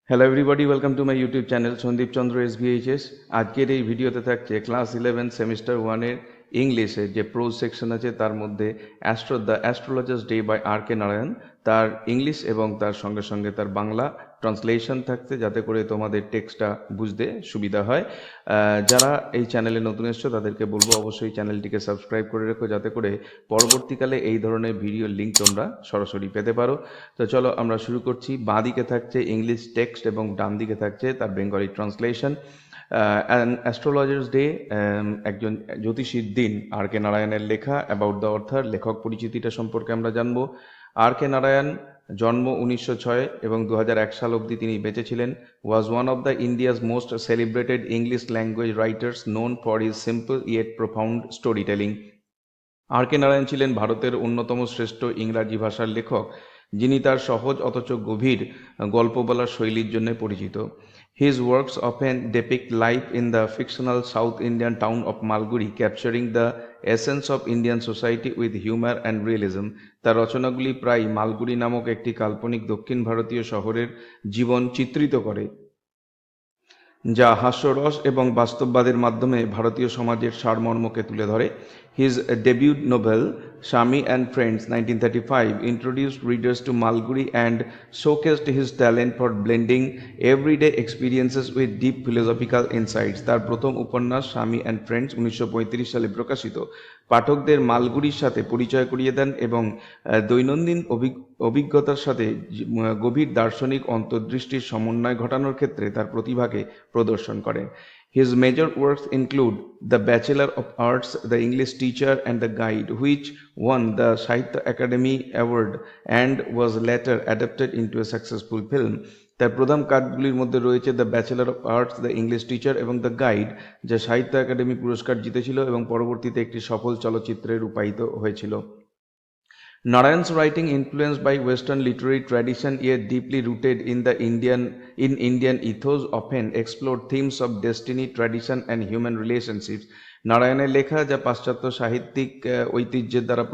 Hello everybody, welcome to my YouTube channel Sandip Chandra SBHS। আজকের এই ভিডিওতে থাকছে ক্লাস 11 সেমিস্টার 1-এর ইংলিশের যে প্রোজ সেকশন আছে তার মধ্যে the astrologer's day by R.K. Narayan, তার ইংলিশ এবং তার সঙ্গে সঙ্গে তার বাংলা ট্রান্সলেশন থাকছে, যাতে করে তোমাদের টেক্সটটা বুঝতে সুবিধা হয়। যারা এই চ্যানেলে নতুন এসছো তাদেরকে বলবো অবশ্যই চ্যানেলটিকে সাবস্ক্রাইব করে রেখো, যাতে করে পরবর্তীকালে এই ধরনের ভিডিও লিঙ্ক তোমরা সরাসরি পেতে পারো। তো চলো আমরা শুরু করছি। বাঁ দিকে থাকছে ইংলিশ টেক্সট এবং ডান দিকে থাকছে তার বেঙ্গলি ট্রান্সলেশন। অ্যাস্ট্রোলজার্স ডে, একজন জ্যোতিষীর দিন। R.K. নারায়ণের লেখা অ্যাবাউট দ্য অর্থার, লেখক পরিচিতিটা সম্পর্কে আমরা জানবো। R.K. নারায়ণ জন্ম 1906 এবং 2001 সাল অবধি তিনি বেঁচে ছিলেন। Was one of the India's most celebrated English language writers, known for his simple yet profound story telling. R.K. Narayan ছিলেন ভারতের অন্যতম শ্রেষ্ঠ ইংরাজি ভাষার লেখক, যিনি তার সহজ অথচ গভীর গল্প বলার শৈলীর জন্য পরিচিত। His works often depict life in the fictional South Indian town of Malguri, capturing the essence of Indian society with humor and realism. তার রচনাগুলি প্রায় মালগুড়ি নামক একটি কাল্পনিক দক্ষিণ ভারতীয় শহরের জীবন চিত্রিত করে, যা হাস্যরস এবং বাস্তববাদের মাধ্যমে ভারতীয় সমাজের সারমর্মকে তুলে ধরে। হিজ ডেবিউট নোভেল স্বামী and friends 1935 introduced readers to Malguri and showcased his talent for blending everyday experiences with deep philosophical insights. তার প্রথম উপন্যাস স্বামী অ্যান্ড ফ্রেন্ডস 1935 সালে প্রকাশিত পাঠকদের মালগুড়ির সাথে পরিচয় করিয়ে দেন এবং দৈনন্দিন অভিজ্ঞতার সাথে গভীর দার্শনিক অন্তর্দৃষ্টির সমন্বয় ঘটানোর ক্ষেত্রে তার প্রতিভাকে প্রদর্শন করেন। His major works include The Bachelor of Arts, The English Teacher and the Guide, which won the Sahitya Academy Award and was later adapted into a successful film. তার প্রধান কাজগুলির মধ্যে রয়েছে the bachelor of arts, the English teacher এবং the guide, যা সাহিত্য academy পুরস্কার জিতেছিল এবং পরবর্তীতে একটি সফল চলচ্চিত্রে রূপায়িত হয়েছিল। Narayan's writing, influenced by Western literary tradition yet deeply rooted in Indian ethos, often explored themes of destiny, tradition, and human relationships. নারায়ণের লেখা, যা পাশ্চাত্য সাহিত্যিক ঐতিহ্যের দ্বারা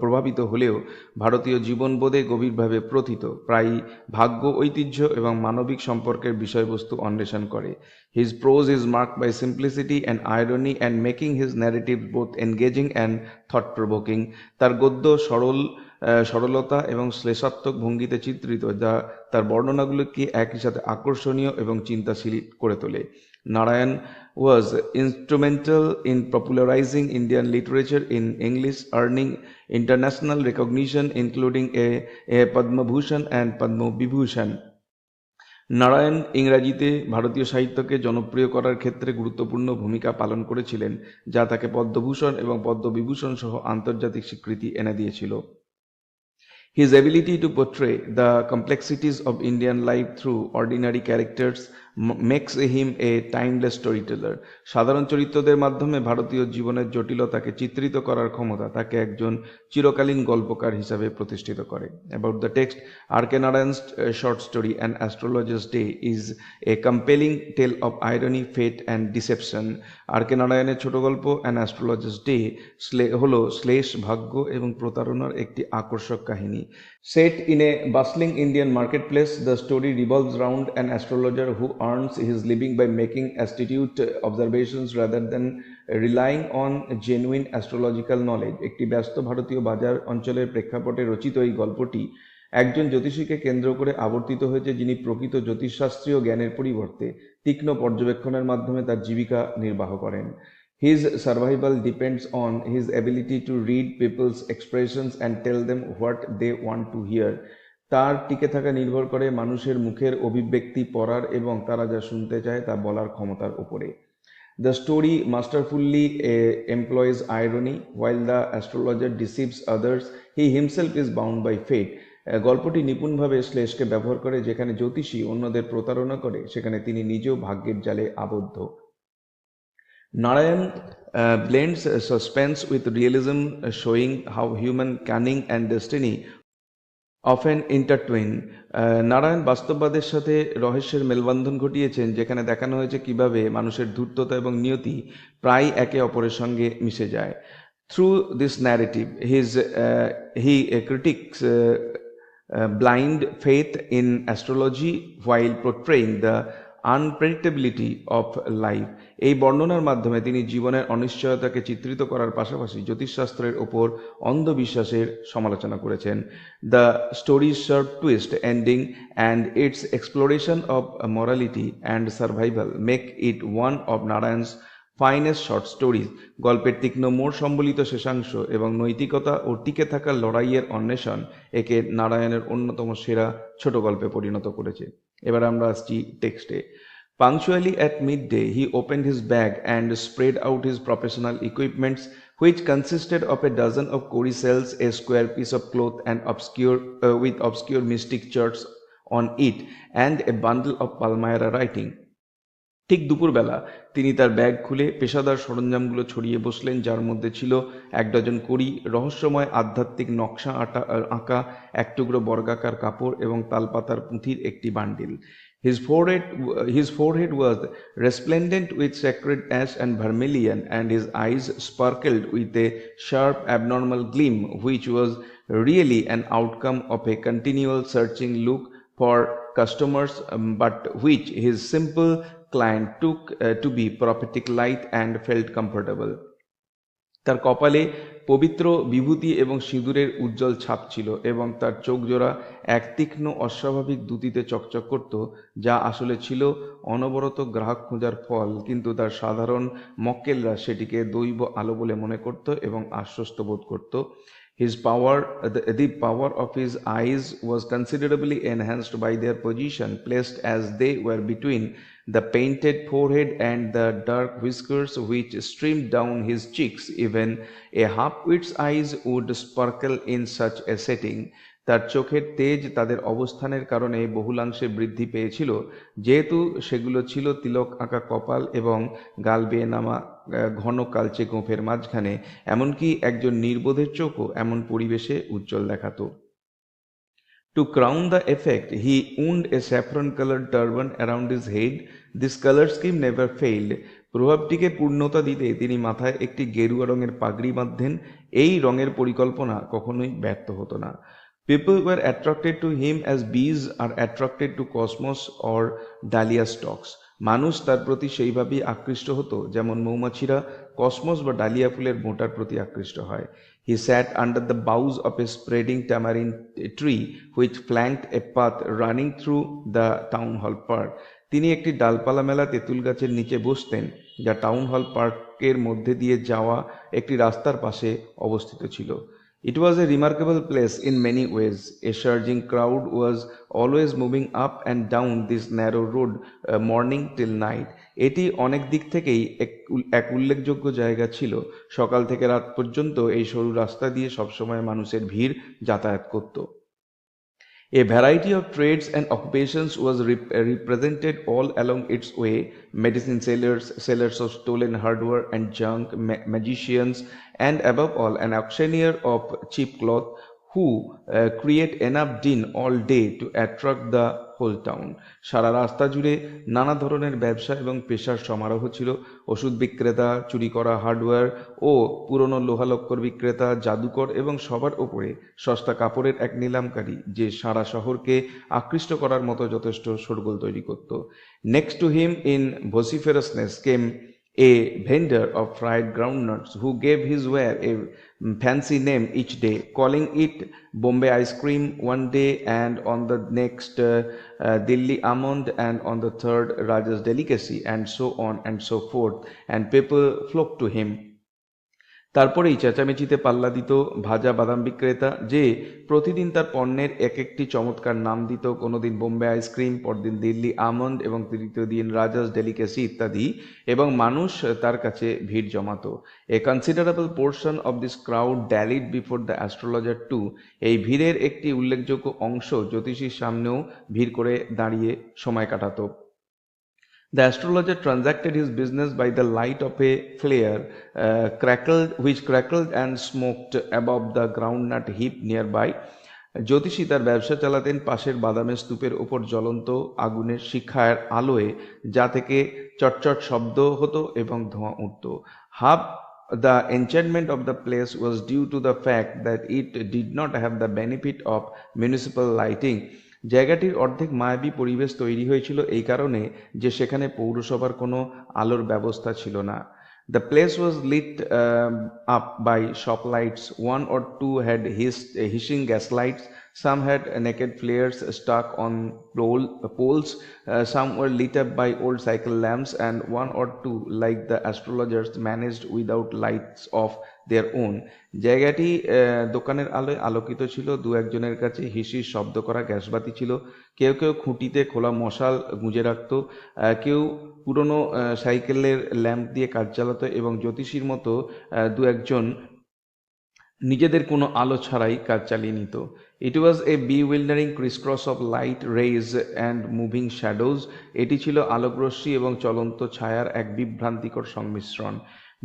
প্রভাবিত হলেও ভারতীয় জীবনবোধে গভীরভাবে প্রথিত, প্রায়ই ভাগ্য, ঐতিহ্য এবং মানবিক সম্পর্কের বিষয়বস্তু অন্বেষণ করে। His prose is marked by simplicity and irony and making his narratives both engaging and thought-provoking. তার গদ্য সরলতা এবং শ্লেষাত্মক ভঙ্গিতে চিত্রিত, যা তার বর্ণনাগুলোকে একই সাথে আকর্ষণীয় এবং চিন্তাশীল করে তোলে। Narayan was instrumental in popularizing Indian literature in English, earning international recognition including a Padma Bhushan and Padma Vibhushan. Narayan ইংরাজিতে ভারতীয় সাহিত্যকে জনপ্রিয় করার ক্ষেত্রে গুরুত্বপূর্ণ ভূমিকা পালন করেছিলেন, যা তাকে পদ্মভূষণ এবং পদ্মবিভূষণ সহ আন্তর্জাতিক স্বীকৃতি এনে দিয়েছিল। His ability to portray the complexities of Indian life through ordinary characters makes him a timeless storyteller. সাধারণ চরিত্রদের মাধ্যমে ভারতীয় জীবনের জটিলতাকে চিত্রিত করার ক্ষমতা তাকে একজন চিরকালীন গল্পকার হিসাবে প্রতিষ্ঠিত করে। About the text, R.K. Narayan's short story An Astrologer's Day is a compelling tale of irony, fate and deception. R.K. নারায়ণের ছোট গল্প An Astrologer's Day হলো শ্লেষ, ভাগ্য এবং প্রতারণার একটি আকর্ষক কাহিনী। Set in a bustling Indian marketplace, the story revolves around an astrologer who earns his living by making astute observations rather than relying on genuine astrological knowledge. একটি ব্যস্ত ভারতীয় বাজার অঞ্চলের প্রেক্ষাপটে রচিত এই গল্পটি একজন জ্যোতিষীকে কেন্দ্র করে আবর্তিত হয়েছে, যিনি প্রকৃত জ্যোতিষশাস্ত্রীয় জ্ঞানের পরিবর্তে তীক্ষ্ণ পর্যবেক্ষণের মাধ্যমে তার জীবিকা নির্বাহ করেন। His survival depends on his ability to read people's expressions and tell them what they want to hear. তার টিকে থাকা নির্ভর করে মানুষের মুখের অভিব্যক্তি পড়ার এবং তারা যা শুনতে চায় তা বলার ক্ষমতার উপরে। The story masterfully employs irony. While the astrologer deceives others, he himself is bound by fate. গল্পটি নিপুণভাবে শ্লেষকে ব্যবহার করে, যেখানে জ্যোতিষী অন্যদের প্রতারণা করে সেখানে তিনি নিজেও ভাগ্যের জালে আবদ্ধ। Narayan blends suspense with realism, showing how human cunning and destiny often intertwine. Narayan বাস্তববাদের সাথে রহস্যের মেলবন্ধন ঘটিয়েছেন, যেখানে দেখানো হয়েছে কিভাবে মানুষের ধূর্ততা এবং নিয়তি প্রায় একে অপরের সঙ্গে মিশে যায়। Through this narrative, he critiques blind faith in astrology while portraying the unpredictability of life. এই বর্ণনার মাধ্যমে তিনি জীবনের অনিশ্চয়তাকে চিত্রিত করার পাশাপাশি জ্যোতিষশাস্ত্রের ওপর অন্ধবিশ্বাসের সমালোচনা করেছেন। The story's sharp twist ending and its exploration of morality and survival make it one of Narayan's finest short stories. গল্পের তীক্ষ্ণ মোড় সম্বলিত শেষাংশ এবং নৈতিকতা ও টিকে থাকার লড়াইয়ের অন্বেষণ একে নারায়ণের অন্যতম সেরা ছোট গল্পে পরিণত করেছে। এবার আমরা আসছি টেক্সটে। Punctually at midday, he opened his bag and spread out his professional equipments, which consisted of a dozen of cowrie cells, a square piece of cloth and with obscure mystic charts on it, and a bundle of Palmyra writing. ঠিক দুপুরবেলা তিনি তার bag খুলে পেশাদার সরঞ্জামগুলো ছড়িয়ে বসলেন, যার মধ্যে ছিল 1 ডজন কড়ি, রহস্যময় আধ্যাত্মিক নকশা আঁকা এক টুকরো বর্গাকার কাপড় এবং তালপাতার পুঁথির একটি bundle. His forehead was resplendent with sacred ash and vermilion, and his eyes sparkled with a sharp abnormal gleam, which was really an outcome of a continual searching look for customers, but which his simple client took to be prophetic light and felt comfortable. তার কপালে পবিত্র বিভূতি এবং সিঁদুরের উজ্জ্বল ছাপ ছিল এবং তার চোখজোড়া এক তীক্ষ্ণ অস্বাভাবিক দ্যুতিতে চকচক করত, যা আসলে ছিল অনবরত গ্রাহক খোঁজার ফল, কিন্তু তার সাধারণ মক্কেলরা সেটিকে দৈব আলো বলে মনে করত এবং আশ্বস্ত বোধ করত। The power of his eyes was considerably enhanced by their position, placed as they were between the painted forehead and the dark whiskers which streamed down his cheeks. Even a half-wit's eyes would sparkle in such a setting. তার চোখের তেজ তাদের অবস্থানের কারণে বহুলাংশে বৃদ্ধি পেয়েছিল, যেহেতু সেগুলো ছিল তিলক আঁকা কপাল এবং গাল বেয়ে নামা ঘন কালচে গোঁফের মাঝখানে। এমনকি একজন নির্বোধের চোখও এমন পরিবেশে উজ্জ্বল দেখাতো। To crown the effect, he wound a saffron-colored turban around his head. This color scheme never failed. প্রভাবটিকে পূর্ণতা দিতে তিনি মাথায় একটি গেরুয়া রঙের পাগড়ি বাঁধতেন। এই রঙের পরিকল্পনা কখনোই ব্যর্থ হতো না। People were attracted to him as bees are attracted to cosmos or dahlia stalks. মানুষ তার প্রতি সেইভাবেই আকৃষ্ট হতো যেমন মৌমাছিরা কসমস বা ডালিয়া ফুলের মোটার প্রতি আকৃষ্ট হয়। He sat under the boughs of a spreading tamarind tree which flanked a path running through the town hall park. তিনি একটি ডালপালা মেলা তেঁতুল গাছের নিচে বসতেন, যা টাউন হল পার্কের মধ্যে দিয়ে যাওয়া একটি রাস্তার পাশে অবস্থিত ছিল। It was a remarkable place in many ways. A surging crowd was always moving up and down this narrow road, morning till night. এটি অনেক দিক থেকেই এক উল্লেখযোগ্য জায়গা ছিল। সকাল থেকে রাত পর্যন্ত এই সরু রাস্তা দিয়ে সবসময় মানুষের ভিড় যাতায়াত করত। A variety of trades and occupations was represented all along its way: medicine sellers, sellers of stolen hardware and junk, magicians, and above all an auctioneer of cheap cloth who create enough din all day to attract the whole town. সারা রাস্তা জুড়ে নানা ধরনের ব্যবসা এবং পেশার সমারোহ ছিল। ওষুধ বিক্রেতা, চুরি করা হার্ডওয়্যার ও পুরনো লোহালক্কর বিক্রেতা, জাদুকর এবং সবার ওপরে সস্তা কাপড়ের এক নিলামকারী, যে সারা শহরকে আকৃষ্ট করার মতো যথেষ্ট শোরগোল তৈরি করত। Next to him in vociferousness came a vendor of fried groundnuts who gave his ware a fancy name each day, calling it Bombay ice cream one day, and on the next Delhi almond, and on the third Raja's delicacy, and so on and so forth, and people flocked to him. তারপরেই চেঁচামেচিতে পাল্লা দিত ভাজা বাদাম বিক্রেতা, যে প্রতিদিন তার পণ্যের এক একটি চমৎকার নাম দিত। কোনোদিন বোম্বে আইসক্রিম, পরদিন দিল্লি আমন্ড এবং তৃতীয় দিন রাজাস ডেলিকেসি ইত্যাদি, এবং মানুষ তার কাছে ভিড় জমাতো। A considerable portion of this crowd dallied before the astrologer too. এই ভিড়ের একটি উল্লেখযোগ্য অংশ জ্যোতিষীর সামনেও ভিড় করে দাঁড়িয়ে সময় কাটাতো। The astrologer transacted his business by the light of a flare which crackled and smoked above the groundnut heap nearby. জ্যোতিষী তার ব্যবসা চালাতেন পাশের বাদামের স্তূপের ওপর জ্বলন্ত আগুনের শিখার আলোয়, যা থেকে চটচট শব্দ হতো এবং ধোঁয়া উঠত। The enchantment of the place was due to the fact that it did not have the benefit of municipal lighting. জায়গাটির অর্ধেক মায়াবী পরিবেশ তৈরি হয়েছিল এই কারণে যে সেখানে পৌরসভার কোনো আলোর ব্যবস্থা ছিল না। The place was lit up by shop lights. One or two had hissing gas lights. Some had naked flares stuck on poles. Some were lit up by old cycle lamps, and one or two, like the astrologers, managed without lights of their own. জায়গাটি দোকানের আলোয় আলোকিত ছিল। দু একজনের কাছে হিসির শব্দ করা গ্যাসবাতি ছিল। কেউ কেউ খুঁটিতে খোলা মশাল গুঁজে রাখত। কেউ পুরনো সাইকেলের ল্যাম্প দিয়ে কাজ চালাতো এবং জ্যোতিষীর মতো দু একজন নিজেদের কোনো আলো ছাড়াই কাজ চালিয়ে নিত। It was a bewildering crisscross of light rays and moving shadows. এটি ছিল আলোকরশ্মি এবং চলন্ত ছায়ার এক বিভ্রান্তিকর সংমিশ্রণ।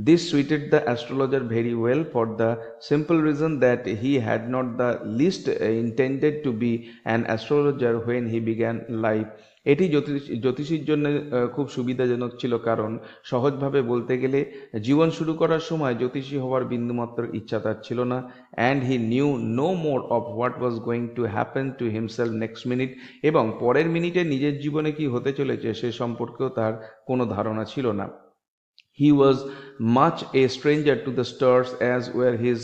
This suited the astrologer very well for the simple reason that he had not the least intended to be an astrologer when he began life. এটি জ্যোতিষীর জন্য খুব সুবিধাজনক ছিল, কারণ সহজভাবে বলতে গেলে জীবন শুরু করার সময় জ্যোতিষী হওয়ার বিন্দুমাত্র ইচ্ছা তার ছিল না। And he knew no more of what was going to happen to himself next minute. এবং পরের মিনিটে নিজের জীবনে কি হতে চলেছে সে সম্পর্কেও তার কোনো ধারণা ছিল না। He was much a stranger to the stars as were his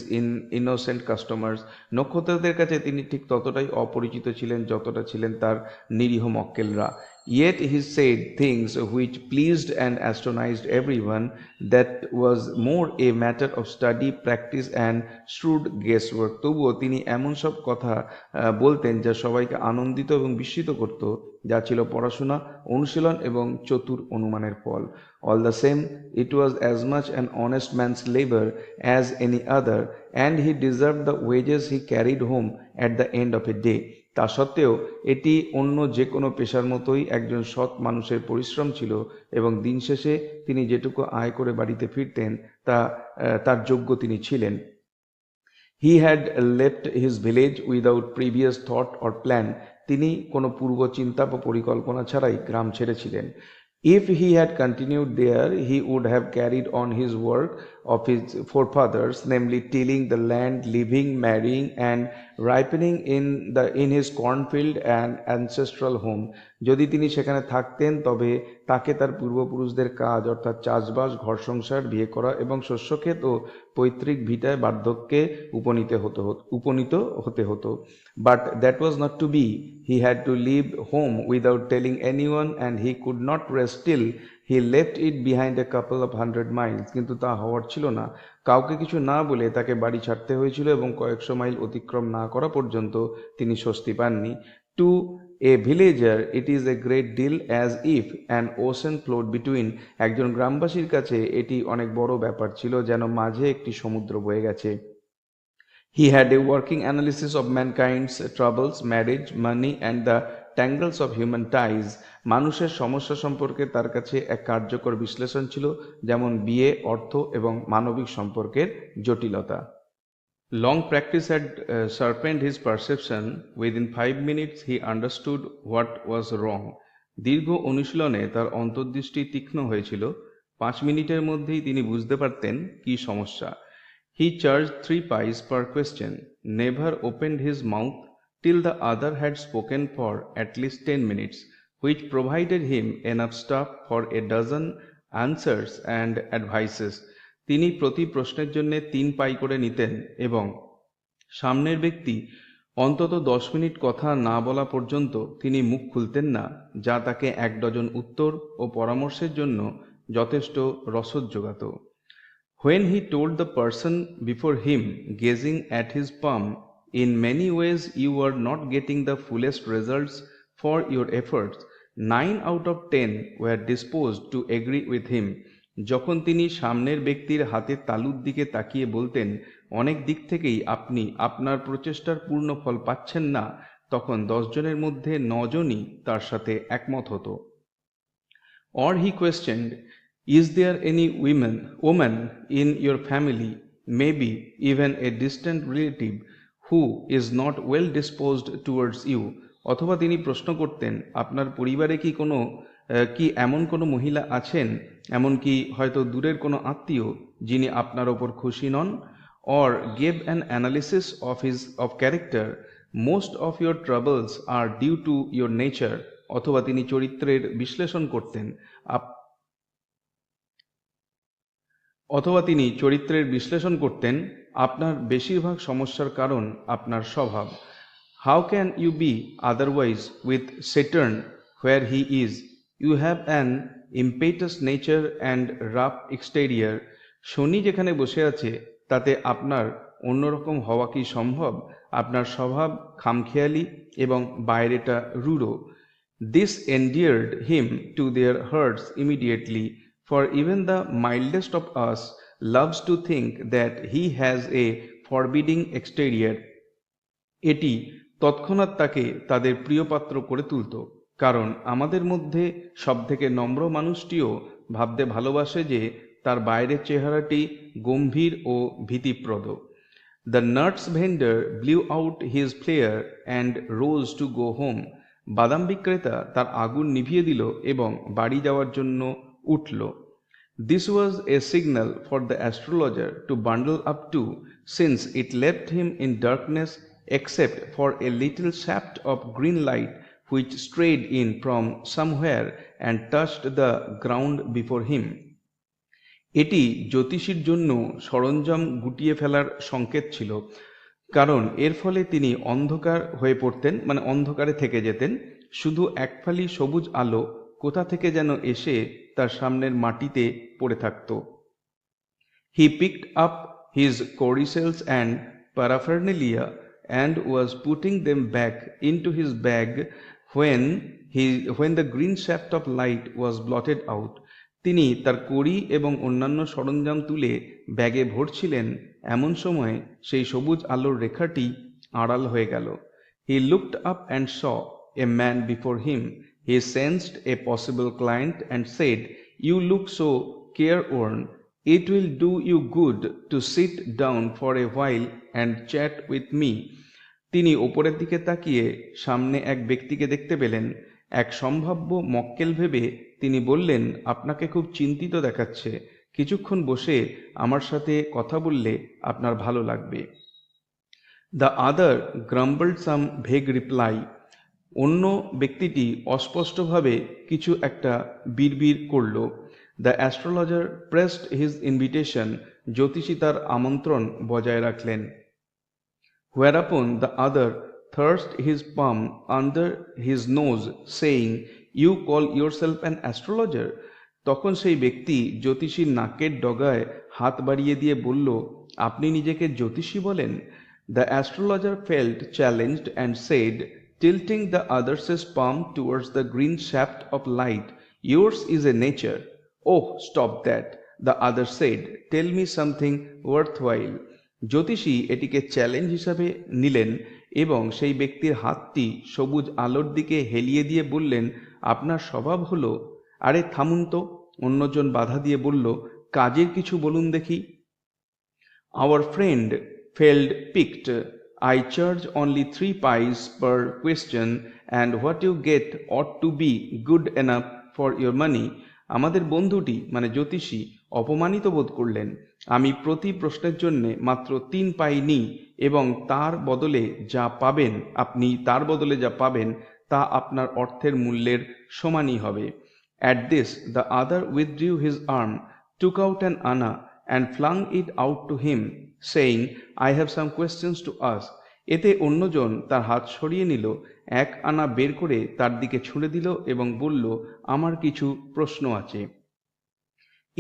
innocent customers. নক্ষত্রদের কাছে তিনি ঠিক ততটাই অপরিচিত ছিলেন যতটা ছিলেন তার নিরীহ মক্কেলরা। Yet he said things which pleased and astonished everyone. That was more a matter of study, practice and shrewd guesswork. তবুও তিনি এমন সব কথা বলতেন যা সবাইকে আনন্দিত এবং বিস্মিত করত, যা ছিল পড়াশোনা, অনুশীলন এবং চতুর অনুমানের ফল। All the same, it was as much an honest man's labor as any other, and he deserved the wages he carried home at the end of a day. তা সত্ত্বেও এটি অন্য যে কোনো পেশার মতোই একজন সৎ মানুষের পরিশ্রম ছিল এবং দিন শেষে তিনি যেটুকু আয় করে বাড়িতে ফিরতেন তার যোগ্য তিনি ছিলেন। He had left his village without previous thought or plan. তিনি কোনো পূর্ব চিন্তা বা পরিকল্পনা ছাড়াই গ্রাম ছেড়েছিলেন। If he had continued there, he would have carried on his work of his forefathers, namely tilling the land, living, marrying, and ripening in his cornfield and ancestral home. যদি তিনি সেখানে থাকতেন তবে তাকে তার পূর্বপুরুষদের কাজ অর্থাৎ চাষবাস, ঘর সংসার, বিয়ে করা এবং শস্যক্ষেত ও পৈতৃক ভিটায় বার্ধক্যে উপনীত হতে হতো। But that was not to be. He had to leave home without telling anyone, and he could not rest till he left it behind a couple of 100 miles. কিন্তু তা হওয়ার ছিল না। কাউকে কিছু না বলে তাকে বাড়ি ছাড়তে হয়েছিল এবং কয়েকশো মাইল অতিক্রম না করা পর্যন্ত তিনি স্বস্তি পাননি। To a villager it is a great deal, as if an ocean flowed between. একজন গ্রামবাসীর কাছে এটি অনেক বড় ব্যাপার ছিল, যেন মাঝে একটি সমুদ্র বয়ে গেছে। He had a working analysis of mankind's troubles, marriage, money and the tangles of human ties. মানুষের সমস্যা সম্পর্কে তার কাছে এক কার্যকর বিশ্লেষণ ছিল, যেমন বিয়ে, অর্থ এবং মানবিক সম্পর্কের জটিলতা। Long practice had sharpened his perception. Within 5 minutes he understood what was wrong. দীর্ঘ অনুশীলনে তার অন্তর্দৃষ্টি তীক্ষ্ণ হয়েছিল। 5 মিনিটের মধ্যেই তিনি বুঝতে পারতেন কি সমস্যা। He charged 3 pice per question, never opened his mouth till the other had spoken for at least 10 minutes, which provided him enough stuff for a dozen answers and advices. তিনি প্রতি প্রশ্নের জন্য 3 পাই করে নিতেন এবং সামনের ব্যক্তি অন্তত 10 মিনিট কথা না বলা পর্যন্ত তিনি মুখ খুলতেন না, যা তাকে 1 ডজন উত্তর ও পরামর্শের জন্য যথেষ্ট রসদ যোগাত। When he told the person before him, gazing at his palm, in many ways you are not getting the fullest results for your efforts, 9 out of 10 were disposed to agree with him. যখন তিনি সামনের ব্যক্তির হাতের তালুর দিকে তাকিয়ে বলতেন, অনেক দিক থেকেই আপনি আপনার প্রচেষ্টার পূর্ণ ফল পাচ্ছেন না, তখন 10 জনের মধ্যে 9 জনই তার সাথে একমত হতো। Or he questioned, is there any woman in your family, maybe even a distant relative, who is not well disposed towards you? অথবা তিনি প্রশ্ন করতেন, আপনার পরিবারে কি কোনো কি এমন কোনো মহিলা আছেন, এমনকি হয়তো দূরের কোনো আত্মীয়, যিনি আপনার ওপর খুশি নন? Or gave an analysis of character, most of your troubles are due to your nature. অথবা তিনি চরিত্রের বিশ্লেষণ করতেন, আপনার বেশিরভাগ সমস্যার কারণ আপনার স্বভাব। How can you be otherwise with Saturn where he is? You have an impetuous nature and rough exterior. শনি যেখানে বসে আছে তাতে আপনার অন্যরকম হওয়া কি সম্ভব? আপনার স্বভাব খামখেয়ালি এবং বাইরেটা রূঢ়। This endeared him to their hearts immediately, for even the mildest of us loves to think that he has a forbidding exterior. এটি তৎক্ষণাৎ তাকে তাদের প্রিয়পাত্র করে তুলত, কারণ আমাদের মধ্যে সবথেকে নম্র মানুষটিও ভাবতে ভালোবাসে যে তার বাইরের চেহারাটি গম্ভীর ও ভীতিপ্রদ। The nuts vendor blew out his flare and rose to go home. বাদাম বিক্রেতা তার আগুন নিভিয়ে দিল এবং বাড়ি যাওয়ার জন্য উঠল। This was a signal for the astrologer to bundle up too, since it left him in darkness except for a little shaft of green light which strayed in from somewhere and touched the ground before him. এটি জ্যোতিষীর জন্য সরঞ্জাম গুটিয়ে ফেলার সংকেত ছিল, কারণ এর ফলে তিনি অন্ধকার হয়ে পড়তেন, মানে অন্ধকারে থেকে যেতেন। শুধু এক ফালি সবুজ আলো কোথা থেকে যেন এসে তার সামনের মাটিতে পড়ে থাকত। He picked up his codicils and paraphernalia and was putting them back into his bag when the green shaft of light was blotted out. তিনি তার কড়ি এবং অন্যান্য সরঞ্জাম তুলে ব্যাগে ভরছিলেন, এমন সময় সেই সবুজ আলোর রেখাটি আড়াল হয়ে গেল। He looked up and saw a man before him. He sensed a possible client and said, "You look so careworn. It will do you good to sit down for a while and chat with me." তিনি ওপরের দিকে তাকিয়ে সামনে এক ব্যক্তিকে দেখতে পেলেন। এক সম্ভাব্য মক্কেল ভেবে তিনি বললেন, আপনাকে খুব চিন্তিত দেখাচ্ছে, কিছুক্ষণ বসে আমার সাথে কথা বললে আপনার ভালো লাগবে। The other grumbled some vague reply. অন্য ব্যক্তিটি অস্পষ্টভাবে কিছু একটা বিড়বিড় করল। The astrologer pressed his invitation. জ্যোতিষী তার আমন্ত্রণ বজায় রাখলেন। Whereupon the other thrust his palm under his nose, saying, "You call yourself an astrologer?" তখন সেই ব্যক্তি জ্যোতিষীর নাকের ডগায় হাত বাড়িয়ে দিয়ে বলল, আপনি নিজেকে জ্যোতিষী বলেন? The astrologer felt challenged and said, tilting the other's palm towards the green shaft of light, "Yours is a nature." "Oh, stop that," the other said. "Tell me something worthwhile." জ্যোতিষী এটিকে চ্যালেঞ্জ হিসাবে নিলেন এবং সেই ব্যক্তির হাতটি সবুজ আলোর দিকে হেলিয়ে দিয়ে বললেন, আপনার স্বভাব হলো। আরে থামুন তো, অন্যজন বাধা দিয়ে বলল, কাজের কিছু বলুন দেখি। Our friend felt piqued. I charge only 3 pies per question and what you get ought to be good enough for your money. আমাদের বন্ধুটি মানে জ্যোতিষী অপমানিত বোধ করলেন। আমি প্রতি প্রশ্নের জন্য মাত্র 3 পাই নিই এবং আপনি তার বদলে যা পাবেন তা আপনার অর্থের মূল্যের সমানই হবে। At this the other withdrew his arm, took out an anna and flung it out to him, saying, "I have some questions to ask." এতে অন্যজন তার হাত সরিয়ে নিল, এক আনা বের করে তার দিকে ছুঁড়ে দিল এবং বলল, আমার কিছু প্রশ্ন আছে।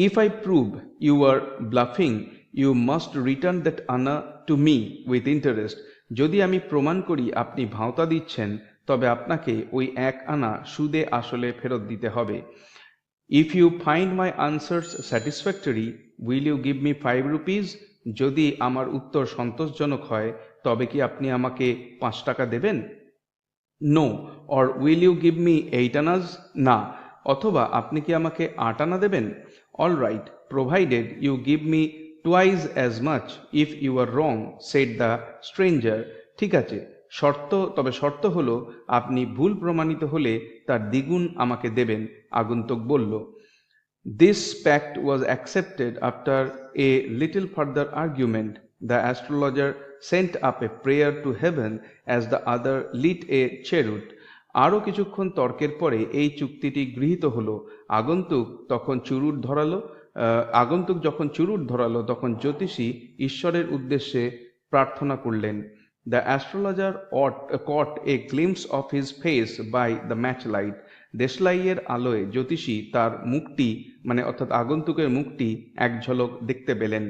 If I prove you are bluffing, you must return that anna to me with interest. যদি আমি প্রমাণ করি আপনি ভাঁওতা দিচ্ছেন, তবে আপনাকে ওই এক আনা সুদে আসলে ফেরত দিতে হবে। If you find my answers satisfactory, will you give me 5 rupees? যদি আমার উত্তর সন্তোষজনক হয় তবে কি আপনি আমাকে 5 টাকা দেবেন? No. Or will you give me 8 annas? না। অথবা আপনি কি আমাকে 8 আনা দেবেন? All right, provided you give me twice as much if you are wrong, said the stranger. ঠিক আছে, তবে শর্ত হলো আপনি ভুল প্রমাণিত হলে তার দ্বিগুণ আমাকে দেবেন, আগন্তুক বলল। This pact was accepted after a little further argument. The astrologer sent up a prayer to heaven as the other lit a cheroot. আরও কিছুক্ষণ তর্কের পরে এই চুক্তিটি গৃহীত হলো। আগন্তুক যখন চুরুট ধরালো তখন জ্যোতিষী ঈশ্বরের উদ্দেশ্যে প্রার্থনা করলেন। The astrologer caught a glimpse of his face by the matchlight. দেশলাইয়ের আলোয় জ্যোতিষী তার মুখটি অর্থাৎ আগন্তুকের মুখটি এক ঝলক দেখতে পেলেন।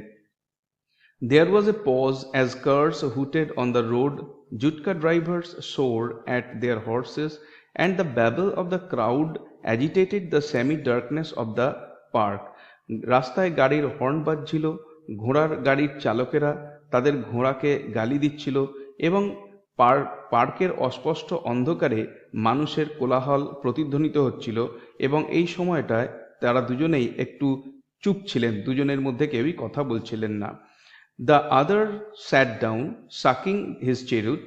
There was a pause as cars hooted on the road, jutka drivers swore at their horses, and the babble of the crowd agitated the semi-darkness of the park. রাস্তায় গাড়ির হর্ন বাজছিল, ঘোড়ার গাড়ির চালকেরা তাদের ঘোড়াকে গালি দিচ্ছিল এবং পার্কের অস্পষ্ট অন্ধকারে মানুষের কোলাহল প্রতিধ্বনিত হচ্ছিল। এবং এই সময়টায় তারা দুজনেই একটু চুপ ছিলেন, দুজনের মধ্যে কেউই কথা বলছিলেন না। The other sat down, sucking his cheroot,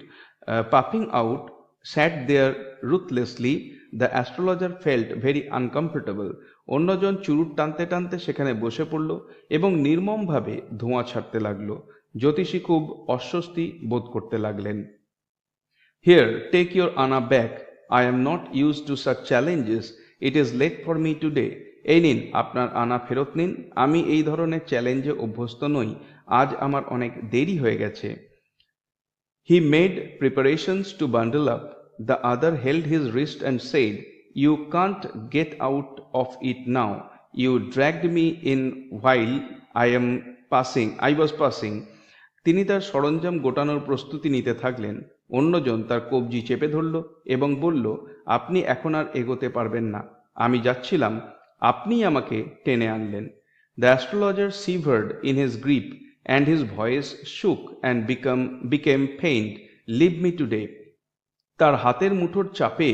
puffing out, sat there ruthlessly. The astrologer felt very uncomfortable. অন্যজন চুরুট টানতে টানতে সেখানে বসে পড়ল এবং নির্মমভাবে ধোঁয়া ছাড়তে লাগলো। জ্যোতিষী খুব অস্বস্তি বোধ করতে লাগলেন। Here, take your Anna back. I am not used to such challenges. It is late for me today. এই নিন আপনার আনা ফেরত নিন, আমি এই ধরনের চ্যালেঞ্জে অভ্যস্ত নই, আজ আমার অনেক দেরি হয়ে গেছে। He made preparations to bundle up. The other held his wrist and said, You can't get out of it now. You dragged me in while I was passing. তিনি তার সরঞ্জাম গোটানোর প্রস্তুতি নিতে থাকলেন। অন্যজন তার কবজি চেপে ধরল এবং বলল, আপনি এখন আর এগোতে পারবেন না, আমি যাচ্ছিলাম, আপনিই আমাকে টেনে আনলেন। The astrologer shivered in his grip and his voice shook and became faint. Leave me today. তার হাতের মুঠোর চাপে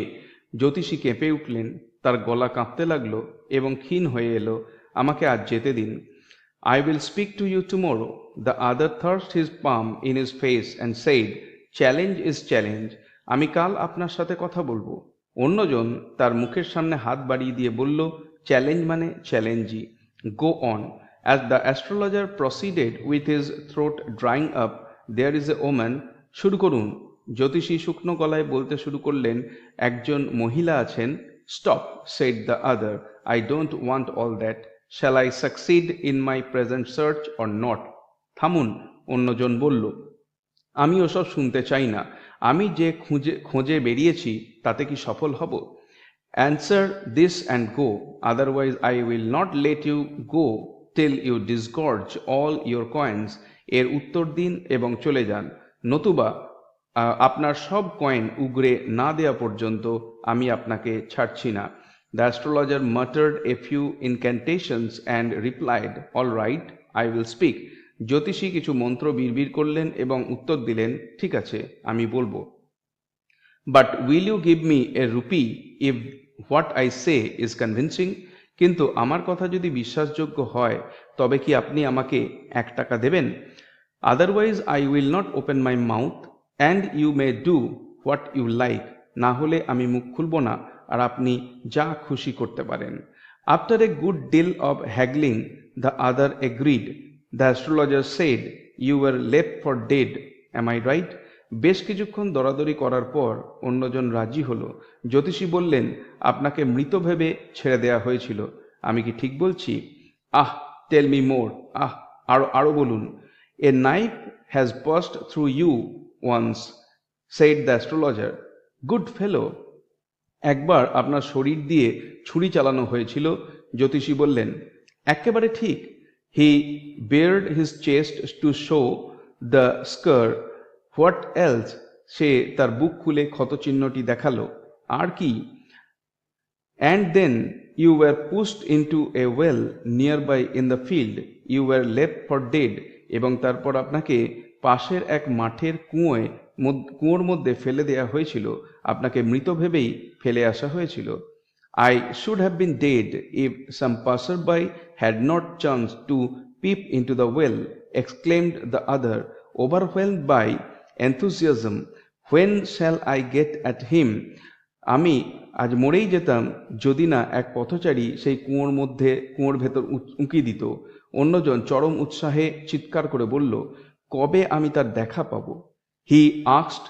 জ্যোতিষী কেঁপে উঠলেন, তার গলা কাঁপতে লাগলো এবং ক্ষীণ হয়ে এলো। আমাকে আজ যেতে দিন। I will speak to you tomorrow. The other thrust his palm in his face and said, Challenge is challenge. আমি কাল আপনার সাথে কথা বলবো। অন্যজন তার মুখের সামনে হাত বাড়িয়ে দিয়ে বলল, চ্যালেঞ্জ মানে চ্যালেঞ্জই। Go on. As the astrologer proceeded with his throat drying up, there is a woman. শুরু করুন। জ্যোতিষী শুকনো গলায় বলতে শুরু করলেন, একজন মহিলা আছেন। Stop, said the other. I don't want all that. Shall I succeed in my present search or not? থামুন, অন্যজন বলল, আমি ওসব শুনতে চাই না। আমি যে খোঁজে বেরিয়েছি তাতে কি সফল হব? Answer this and go, otherwise I will not let you go till you disgorge all your coins. এর উত্তর দিন এবং চলে যান, নতুবা আপনার সব কয়েন উগরে না দেওয়া পর্যন্ত আমি আপনাকে ছাড়ছি না। The astrologer muttered a few incantations and replied, All right, I will speak. জ্যোতিষী কিছু মন্ত্র বিড়বিড় করলেন এবং উত্তর দিলেন, ঠিক আছে, আমি বলবো। But will you give me a rupee if what I say is convincing? কিন্তু আমার কথা যদি বিশ্বাসযোগ্য হয় তবে কি আপনি আমাকে 1 টাকা দেবেন? Otherwise I will not open my mouth and you may do what you like. না হলে আমি মুখ খুলব না আর আপনি যা খুশি করতে পারেন। After a good deal of haggling, the other agreed. The astrologer said, You were left for dead. Am I right? বেশ কিছুক্ষণ দরাদরি করার পর অন্যজন রাজি হলো। জ্যোতিষী বললেন, আপনাকে মৃত ভেবে ছেড়ে দেয়া হয়েছিল, আমি কি ঠিক বলছি? Tell me more. আরো বলুন। A knife has passed through you once, said the astrologer. Good fellow. একবার আপনার শরীর দিয়ে ছুরি চালানো হয়েছিল, জ্যোতিষী বললেন। একেবারে ঠিক। He bared his chest to show the scar. What else? সে তার বুক খুলে ক্ষতচিহ্নটি দেখালো। আর কি? And then you were pushed into a well nearby in the field. You were left for dead. এবং তারপর আপনাকে পাশের এক মাঠের কুয়োর মধ্যে ফেলে দেয়া হয়েছিল, আপনাকে মৃত ভেবেই ফেলে আসা হয়েছিল। I should have been dead if some passerby had not chanced to peep into the well, exclaimed the other, overwhelmed by enthusiasm. When shall I get at him? আমি আজ মরেই যেতাম যদি না এক পথচারী সেই কুয়োর ভেতর উঁকি দিত। অন্যজন চরম উৎসাহে চিৎকার করে বলল, কবে আমি তার দেখা পাব? He asked,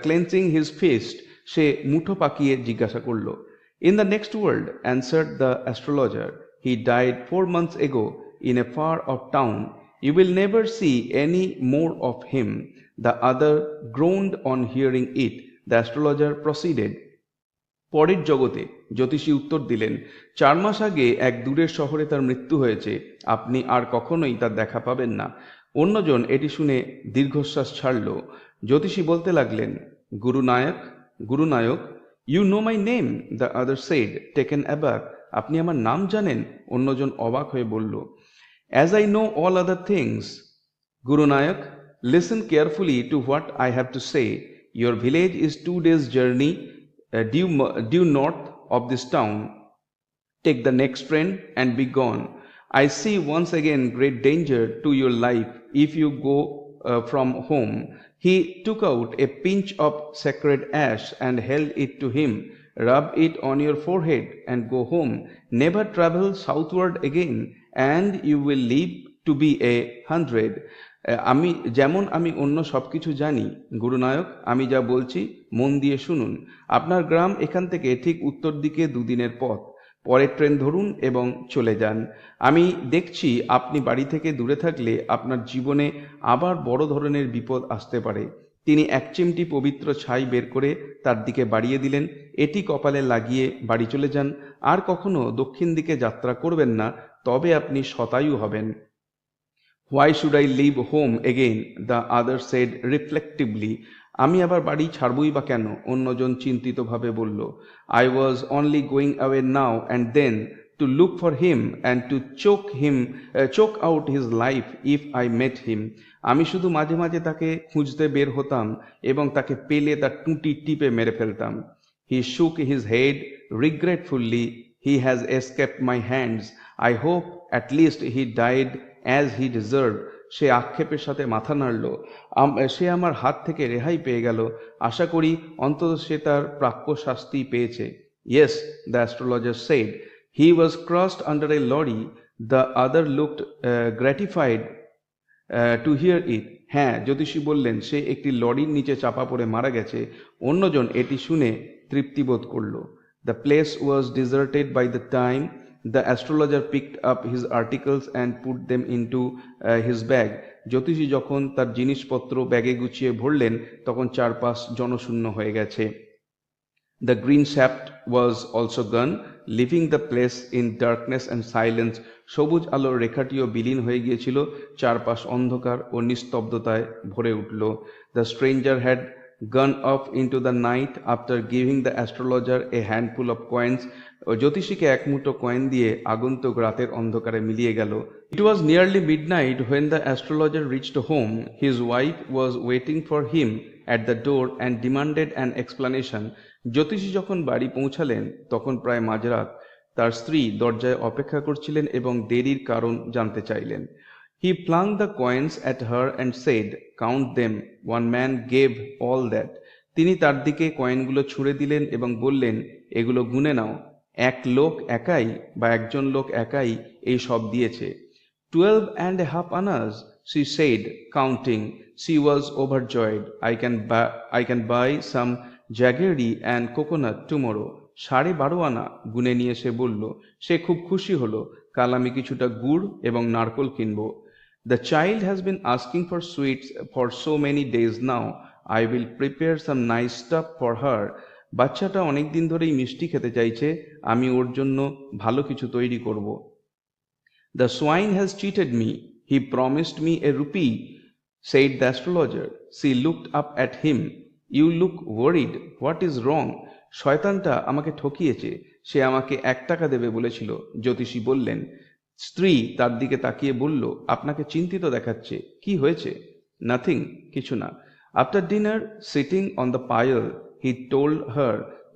clenching his fist. সে মুঠো পাকিয়ে জিজ্ঞাসা করল। In the next world, answered the astrologer, he died 4 months ago in a far off town. You will never see any more of him. The other groaned on hearing it. The astrologer proceeded. পরের জগতে, জ্যোতিষী উত্তর দিলেন, 4 মাস আগে এক দূরের শহরে তার মৃত্যু হয়েছে। আপনি আর কখনোই তার দেখা পাবেন না। অন্যজন এটি শুনে দীর্ঘশ্বাস ছাড়ল। জ্যোতিষী বলতে লাগলেন, Guru Nayak, you know my name, the other said, taken aback. আপনি আমার নাম জানেন? অন্যজন অবাক হয়ে বলল, as I know all other things, Guru Nayak, listen carefully to what I have to say. Your village is 2 days journey due north of this town. Take the next train and be gone. I see once again great danger to your life if you go from home. He took out a pinch of sacred ash and held it to him. Rub it on your forehead and go home. Never travel southward again, and you will live to be 100. আমি অন্য সবকিছু জানি, গুরুনায়ক, আমি যা বলছি মন দিয়ে শুনুন। আপনার গ্রাম এখান থেকে ঠিক উত্তর দিকে 2 দিনের পথ। পরের ট্রেন ধরুন এবং চলে যান। আমি দেখছি আপনি বাড়ি থেকে দূরে থাকলে আপনার জীবনে আবার বড় ধরনের বিপদ আসতে পারে। তিনি এক চিমটি পবিত্র ছাই বের করে তার দিকে বাড়িয়ে দিলেন। এটি কপালে লাগিয়ে বাড়ি চলে যান। আর কখনো দক্ষিণ দিকে যাত্রা করবেন না, তবে আপনি শতায়ু হবেন। Why should I leave home again? The other said reflectively. আমি আবার বাড়ি ছাড়বই বা কেন? অন্যজন চিন্তিতভাবে বলল, I was only going away now and then to look for him and to choke out his life if I met him. আমি শুধু মাঝে মাঝে তাকে খুঁজতে বের হতাম এবং তাকে পেলে তার টুঁটি টিপে মেরে ফেলতাম। He shook his head regretfully. He has escaped my hands. I hope at least he died as he deserved. সে আক্ষেপের সাথে মাথা নাড়ল। সে আমার হাত থেকে রেহাই পেয়ে গেল। আশা করি অন্তত সে তার প্রাপ্য শাস্তি পেয়েছে। Yes, the astrologer said. He was crushed under a lorry. The other looked gratified to hear it. হ্যাঁ, জ্যোতিষী বললেন, সে একটি লরির নিচে চাপা পড়ে মারা গেছে। অন্যজন এটি শুনে তৃপ্তিবোধ করল। The place was deserted by the time the astrologer picked up his articles and put them into his bag. জ্যোতিষী যখন তার জিনিসপত্র ব্যাগে গুছিয়ে ভরলেন, তখন চারপাশ জনশূন্য হয়ে গেছে। The green shaft was also gone, leaving the place in darkness and silence. সবুজ আলোর রেখাটিও বিলীন হয়ে গিয়েছিল। চারপাশ অন্ধকার ও নিস্তব্ধতায় ভরে উঠল। The stranger had gone off into the night after giving the astrologer a handful of coins. জ্যোতিষীকে এক মুঠো কয়েন দিয়ে আগন্তুক রাতের অন্ধকারে মিলিয়ে গেল। It was nearly midnight when the astrologer reached home. His wife was waiting for him at the door and demanded an explanation. জ্যোতিষী যখন বাড়ি পৌঁছালেন তখন প্রায় মাঝরাত। তার স্ত্রী দরজায় অপেক্ষা করছিলেন এবং দেরির কারণ জানতে চাইলেন। He flung the coins at her and said, "Count them. One man gave all that." তিনি তার দিকে কয়েনগুলো ছুঁড়ে দিলেন এবং বললেন, এগুলো গুনে নাও। একজন লোক একাই এই সব দিয়েছে। 12.5 annas, she said, counting. She was overjoyed. I can buy some jaggery and coconut tomorrow. 12.5 আনা গুনে নিয়ে সে বলল। সে খুব খুশি হলো। কাল আমি কিছুটা গুড় এবং নারকোল কিনব। The child has been asking for sweets for so many days now. I will prepare some nice stuff for her. বাচ্চাটা অনেকদিন ধরেই মিষ্টি খেতে চাইছে, আমি ওর জন্য ভালো কিছু তৈরি করব। The swine has cheated me. He promised me a rupee, said the astrologer. She looked up at him. You look worried. What is wrong? শয়তানটা আমাকে ঠকিয়েছে। সে আমাকে 1 টাকা দেবে বলেছিল, জ্যোতিষী বললেন। স্ত্রী তার দিকে তাকিয়ে বলল, আপনাকে চিন্তিত দেখাচ্ছে, কি হয়েছে? নাথিং, কিছু না। After dinner, sitting on the pile, he told her,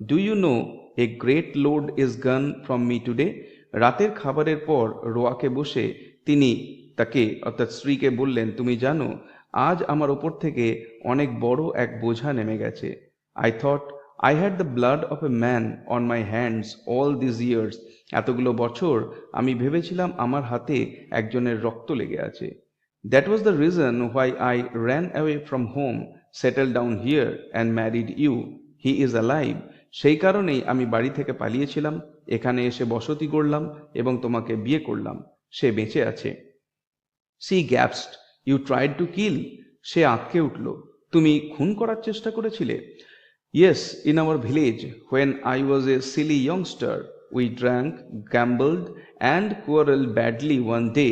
"Do you know a great load is gone from me today?" রাতের খাবারের পর রোয়াকে বসে তিনি তাকে অর্থাৎ স্ত্রীকে বললেন, তুমি জানো আজ আমার ওপর থেকে অনেক বড় এক বোঝা নেমে গেছে। I thought I had the blood of a man on my hands all this years. এতগুলো বছর আমি ভেবেছিলাম আমার হাতে একজনের রক্ত লেগে আছে। That was the reason why I ran away from home, settle down here and married you. He is alive. সেই কারণেই আমি বাড়ি থেকে পালিয়েছিলাম, এখানে এসে বসতি গড়লাম এবং তোমাকে বিয়ে করলাম। সে বেঁচে আছে। She gasped, you tried to kill. সে আঁতকে উঠল। তুমি খুন করার চেষ্টা করেছিলে? Yes, in our village when I was a silly youngster we drank, gambled and quarrelled badly one day.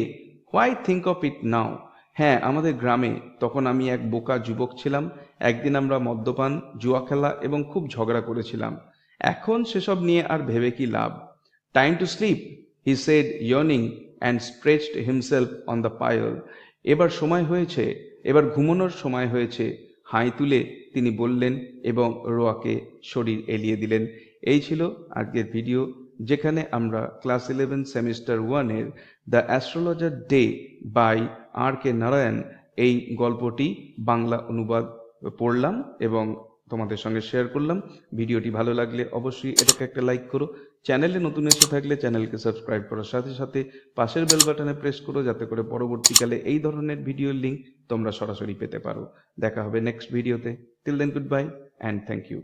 Why think of it now. হ্যাঁ, আমাদের গ্রামে তখন আমি এক বোকা যুবক ছিলাম। একদিন আমরা মদ্যপান, জুয়া খেলা এবং খুব ঝগড়া করেছিলাম। এখন সেসব নিয়ে আর ভেবে কি লাভ? Time to sleep, he said ইয়র্নিং and stretched himself on the pile. এবার সময় হয়েছে, এবার ঘুমানোর সময় হয়েছে, হাই তুলে তিনি বললেন এবং রোয়াকে শরীর এলিয়ে দিলেন। এই ছিল আজকের ভিডিও, যেখানে আমরা ক্লাস 11 সেমিস্টার 1-এর the astrologer day by R K. Narayan এই গল্পটি বাংলা অনুবাদ পড়লাম এবং তোমাদের সঙ্গে শেয়ার করলাম। ভিডিওটি ভালো লাগলে অবশ্যই এটাকে একটা লাইক করো। চ্যানেলে নতুন এসে থাকলে চ্যানেলকে সাবস্ক্রাইব করার সাথে সাথে পাশের বেল বাটনে প্রেস করো, যাতে করে পরবর্তীকালে এই ধরনের ভিডিওর লিঙ্ক তোমরা সরাসরি পেতে পারো। দেখা হবে নেক্সট ভিডিওতে। Till then, goodbye and thank you.